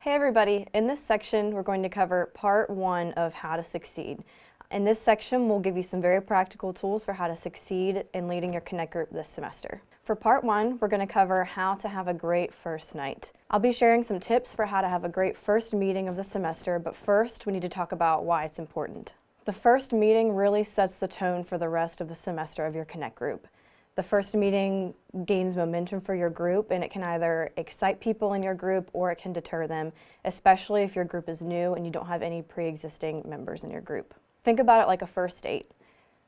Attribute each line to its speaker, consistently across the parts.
Speaker 1: Hey everybody, in this section we're going to cover part 1 of how to succeed. In this section we'll give you some very practical tools for how to succeed in leading your Connect group this semester. For part 1, we're going to cover how to have a great first night. I'll be sharing some tips for how to have a great first meeting of the semester, but first we need to talk about why it's important. The first meeting really sets the tone for the rest of the semester of your Connect group. The first meeting gains momentum for your group, and it can either excite people in your group or it can deter them, especially if your group is new and you don't have any pre-existing members in your group. Think about it like a first date.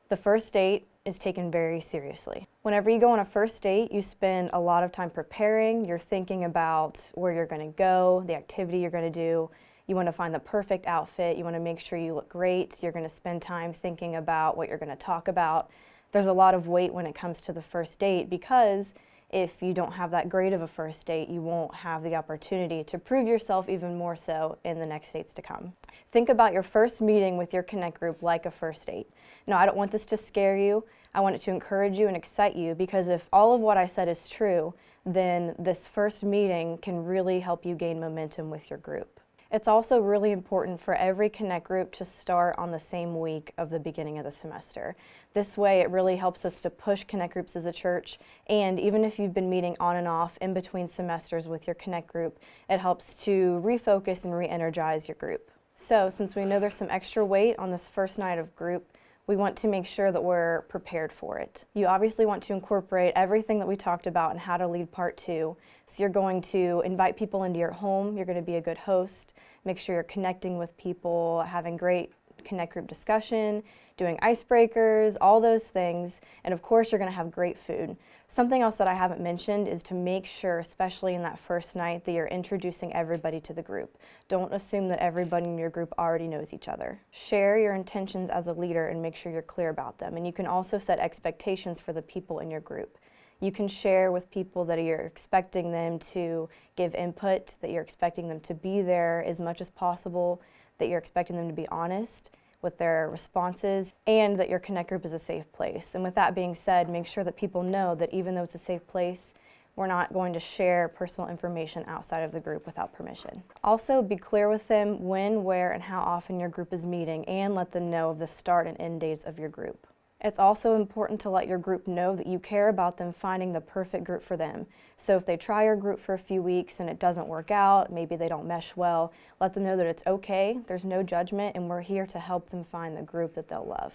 Speaker 1: The first date is taken very seriously. Whenever you go on a first date, you spend a lot of time preparing. You're thinking about where you're going to go, the activity you're going to do. You want to find the perfect outfit. You want to make sure you look great. You're going to spend time thinking about what you're going to talk about. There's a lot of weight when it comes to the first date because if you don't have that great of a first date, you won't have the opportunity to prove yourself even more so in the next dates to come. Think about your first meeting with your Connect group like a first date. Now, I don't want this to scare you. I want it to encourage you and excite you, because if all of what I said is true, then this first meeting can really help you gain momentum with your group. It's also really important for every Connect group to start on the same week of the beginning of the semester. This way it really helps us to push Connect groups as a church, and even if you've been meeting on and off in between semesters with your Connect group, it helps to refocus and re-energize your group. So since we know there's some extra weight on this first night of group, we want to make sure that we're prepared for it. You obviously want to incorporate everything that we talked about in how to lead part 2. So you're going to invite people into your home, you're going to be a good host, make sure you're connecting with people, having great Connect group discussion, doing icebreakers, all those things, and of course you're going to have great food. Something else that I haven't mentioned is to make sure, especially in that first night, that you're introducing everybody to the group. Don't assume that everybody in your group already knows each other. Share your intentions as a leader and make sure you're clear about them. And you can also set expectations for the people in your group. You can share with people that you're expecting them to give input, that you're expecting them to be there as much as possible, that you're expecting them to be honest with their responses, and that your Connect group is a safe place. And with that being said, make sure that people know that even though it's a safe place, we're not going to share personal information outside of the group without permission. Also, be clear with them when, where, and how often your group is meeting, and let them know of the start and end dates of your group. It's also important to let your group know that you care about them finding the perfect group for them. So if they try your group for a few weeks and it doesn't work out, maybe they don't mesh well, let them know that it's okay, there's no judgment, and we're here to help them find the group that they'll love.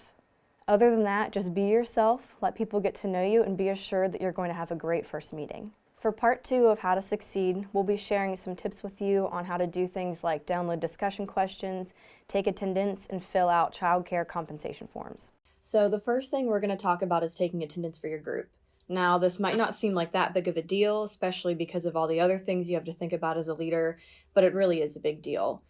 Speaker 1: Other than that, just be yourself, let people get to know you, and be assured that you're going to have a great first meeting. For part 2 of How to Succeed, we'll be sharing some tips with you on how to do things like download discussion questions, take attendance, and fill out childcare compensation forms. So the first thing we're going to talk about is taking attendance for your group. Now, this might not seem like that big of a deal, especially because of all the other things you have to think about as a leader, but it really is a big deal.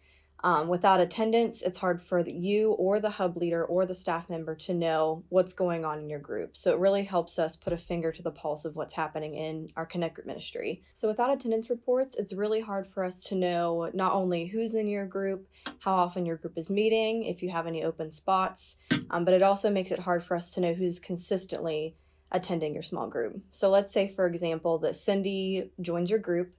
Speaker 1: Without attendance, it's hard for you or the hub leader or the staff member to know what's going on in your group. So it really helps us put a finger to the pulse of what's happening in our Connect group ministry. So without attendance reports, it's really hard for us to know not only who's in your group, how often your group is meeting, if you have any open spots, but it also makes it hard for us to know who's consistently attending your small group. So let's say, for example, that Cindy joins your group.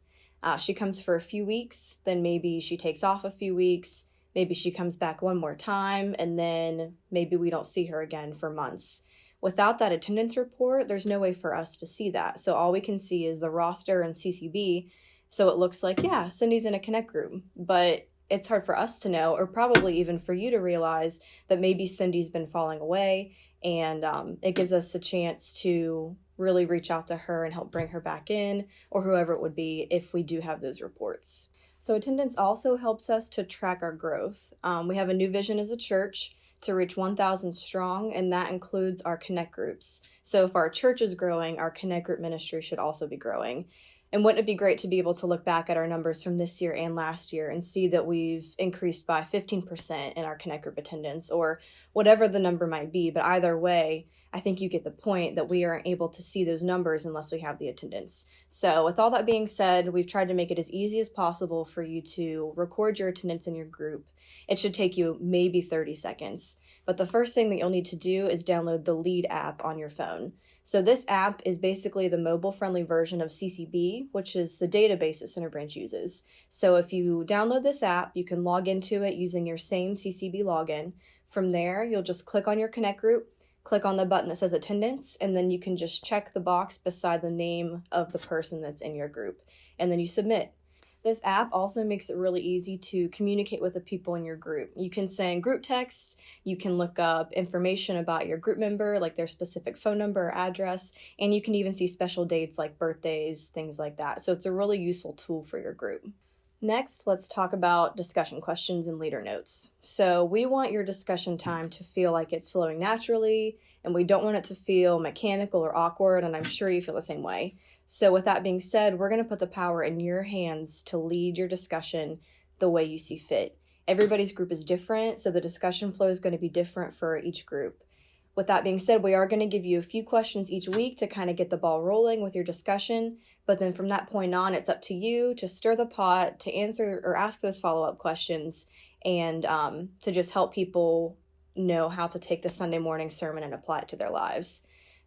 Speaker 1: She comes for a few weeks, then maybe she takes off a few weeks, maybe she comes back one more time, and then maybe we don't see her again for months. Without that attendance report, there's no way for us to see that. So all we can see is the roster and CCB, so it looks like, yeah, Cindy's in a Connect group, but it's hard for us to know, or probably even for you to realize, that maybe Cindy's been falling away, and it gives us a chance to really reach out to her and help bring her back in, or whoever it would be if we do have those reports. So attendance also helps us to track our growth. We have a new vision as a church to reach 1,000 strong, and that includes our Connect groups. So if our church is growing, our Connect group ministry should also be growing. And wouldn't it be great to be able to look back at our numbers from this year and last year and see that we've increased by 15% in our Connect group attendance, or whatever the number might be. But either way, I think you get the point that we aren't able to see those numbers unless we have the attendance. So with all that being said, we've tried to make it as easy as possible for you to record your attendance in your group. It should take you maybe 30 seconds. But the first thing that you'll need to do is download the Lead app on your phone. So this app is basically the mobile-friendly version of CCB, which is the database that Centerbranch uses. So if you download this app, you can log into it using your same CCB login. From there, you'll just click on your Connect group, click on the button that says attendance, and then you can just check the box beside the name of the person that's in your group, and then you submit. This app also makes it really easy to communicate with the people in your group. You can send group texts, you can look up information about your group member, like their specific phone number or address, and you can even see special dates like birthdays, things like that. So it's a really useful tool for your group. Next, let's talk about discussion questions and leader notes. So we want your discussion time to feel like it's flowing naturally, and we don't want it to feel mechanical or awkward, and I'm sure you feel the same way. So with that being said, we're going to put the power in your hands to lead your discussion the way you see fit. Everybody's group is different, so the discussion flow is going to be different for each group. With that being said, we are going to give you a few questions each week to kind of get the ball rolling with your discussion, but then from that point on, it's up to you to stir the pot, to answer or ask those follow-up questions, and to just help people know how to take the Sunday morning sermon and apply it to their lives.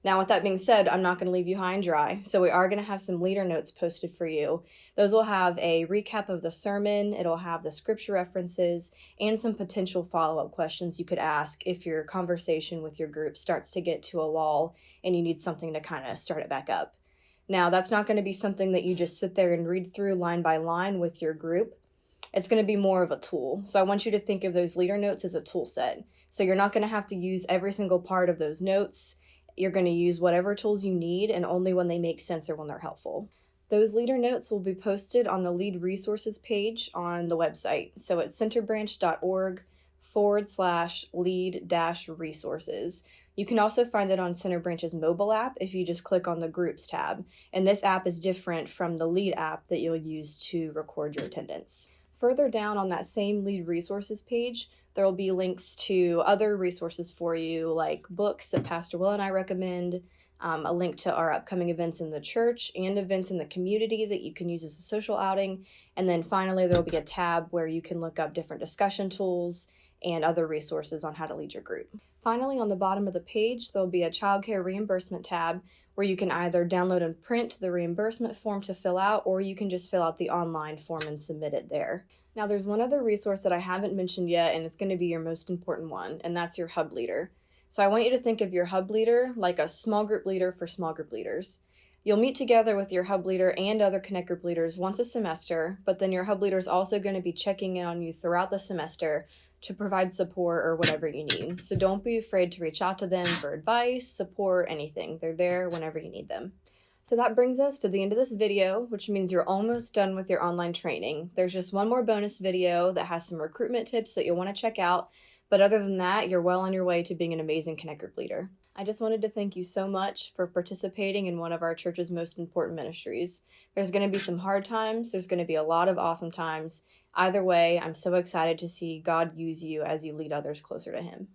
Speaker 1: Now, with that being said, I'm not going to leave you high and dry, so we are going to have some leader notes posted for you. Those will have a recap of the sermon, it'll have the scripture references, and some potential follow-up questions you could ask if your conversation with your group starts to get to a lull and you need something to kind of start it back up. Now, that's not going to be something that you just sit there and read through line by line with your group. It's going to be more of a tool. So I want you to think of those leader notes as a tool set. So you're not going to have to use every single part of those notes. You're going to use whatever tools you need and only when they make sense or when they're helpful. Those leader notes will be posted on the Lead Resources page on the website. So it's centerbranch.org/lead-resources. You can also find it on Centerbranch's mobile app if you just click on the Groups tab. And this app is different from the Lead app that you'll use to record your attendance. Further down on that same Lead Resources page, there will be links to other resources for you, like books that Pastor Will and I recommend, a link to our upcoming events in the church and events in the community that you can use as a social outing. And then finally, there will be a tab where you can look up different discussion tools and other resources on how to lead your group. Finally, on the bottom of the page, there'll be a childcare reimbursement tab where you can either download and print the reimbursement form to fill out, or you can just fill out the online form and submit it there. Now, there's one other resource that I haven't mentioned yet, and it's going to be your most important one, and that's your hub leader. So I want you to think of your hub leader like a small group leader for small group leaders. You'll meet together with your hub leader and other Connect group leaders once a semester, but then your hub leader is also going to be checking in on you throughout the semester to provide support or whatever you need. So don't be afraid to reach out to them for advice, support, anything. They're there whenever you need them. So that brings us to the end of this video, which means you're almost done with your online training. There's just one more bonus video that has some recruitment tips that you'll want to check out. But other than that, you're well on your way to being an amazing Connect group leader. I just wanted to thank you so much for participating in one of our church's most important ministries. There's going to be some hard times. There's going to be a lot of awesome times. Either way, I'm so excited to see God use you as you lead others closer to Him.